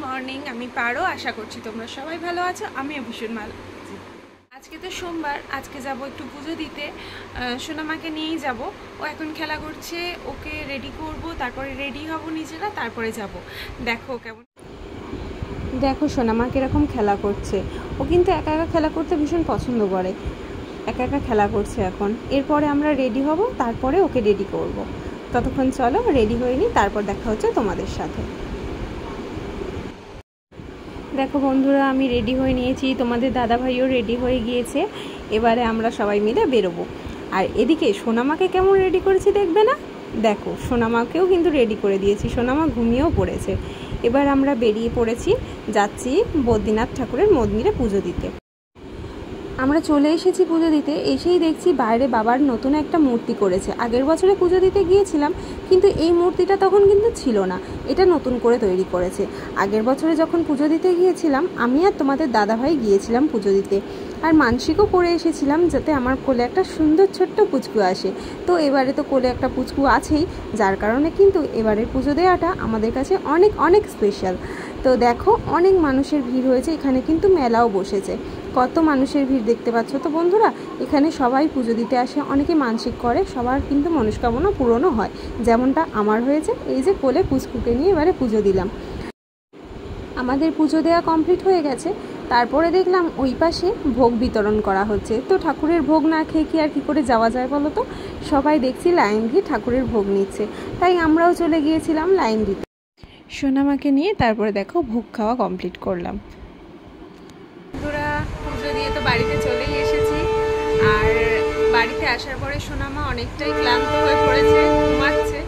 Morning, আমি পারো। আশা করছি তোমরা সবাই ভালো আছো। আমিও ভীষণ ভালো আছি। আজকে তো সোমবার, আজকে যাব একটু পুজো দিতে। সোনামাকে নিয়েই যাব। ও এখন খেলা করছে, ওকে রেডি করব, তারপরে রেডি হব নিজেরা, তারপরে যাব। দেখো কেমন, দেখো সোনামা কীরকম খেলা করছে। ও কিন্তু একা একা খেলা করতে ভীষণ পছন্দ করে। একা একা খেলা করছে এখন। এরপরে আমরা রেডি হব, তারপরে ওকে রেডি করব। ততক্ষণ চলো রেডি হয়ে নিই, তারপর দেখা হচ্ছে তোমাদের সাথে। দেখো বন্ধুরা, আমি রেডি হয়ে নিয়েছি, তোমাদের দাদাভাইও রেডি হয়ে গিয়েছে। এবারে আমরা সবাই মিলে বেরোবো। আর এদিকে সোনামাকে কেমন রেডি করেছি দেখবে না? দেখো সোনামাকেও কিন্তু রেডি করে দিয়েছি, সোনামা ঘুমিয়েও পড়েছে। এবার আমরা বেরিয়ে পড়েছি, যাচ্ছি বদ্রীনাথ ঠাকুরের মন্দিরে পুজো দিতে। আমরা চলে এসেছি পুজো দিতে। এসেই দেখছি বাইরে বাবার নতুন একটা মূর্তি করেছে। আগের বছরে পুজো দিতে গিয়েছিলাম, কিন্তু এই মূর্তিটা তখন কিন্তু ছিল না, এটা নতুন করে তৈরি করেছে। আগের বছরে যখন পুজো দিতে গিয়েছিলাম, আমি আর তোমাদের দাদাভাই গিয়েছিলাম পুজো দিতে, আর মানসিকও করে এসেছিলাম যাতে আমার কোলে একটা সুন্দর ছোট্ট পুচকু আসে। তো এবারে তো কোলে একটা পুচকু আছেই, যার কারণে কিন্তু এবারের পুজো দেওয়াটা আমাদের কাছে অনেক অনেক স্পেশাল। তো দেখো অনেক মানুষের ভিড় হয়েছে, এখানে কিন্তু মেলাও বসেছে। কত মানুষের ভিড় দেখতে পাচ্ছ তো বন্ধুরা। এখানে সবাই পুজো দিতে আসে, অনেকে মানসিক করে, সবার কিন্তু মনস্কামনা পূরণও হয়, যেমনটা আমার হয়েছে। এই যে কোলে পুচকুকে নিয়ে এবারে পুজো দিলাম। আমাদের পুজো দেওয়া কমপ্লিট হয়ে গেছে। তারপরে দেখলাম ওই পাশে ভোগ বিতরণ করা হচ্ছে। তো ঠাকুরের ভোগ না খেয়ে কি আর কি করে যাওয়া যায় বলো তো। সবাই দেখছি লাইন দিয়ে ঠাকুরের ভোগ নিচ্ছে, তাই আমরাও চলে গিয়েছিলাম লাইন দিতে। সোনামাকে নিয়ে তারপরে দেখো ভোগ খাওয়া কমপ্লিট করলাম। বন্ধুরা, পুজো দিয়ে তো বাড়িতে চলেই এসেছি। আর বাড়িতে আসার পরে সোনামা অনেকটাই ক্লান্ত হয়ে পড়েছে, ঘুমাচ্ছে।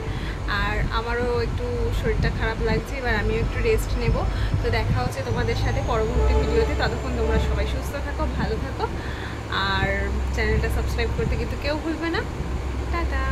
আর আমারও একটু শরীরটা খারাপ লাগছে, এবার আমিও একটু রেস্ট নেব। তো দেখা হচ্ছে তোমাদের সাথে পরবর্তী ভিডিওতে। ততক্ষণ তোমরা সবাই সুস্থ থাকো, ভালো থাকো, আর চ্যানেলটা সাবস্ক্রাইব করতে কিন্তু কেউ ভুলবে না। টাটা।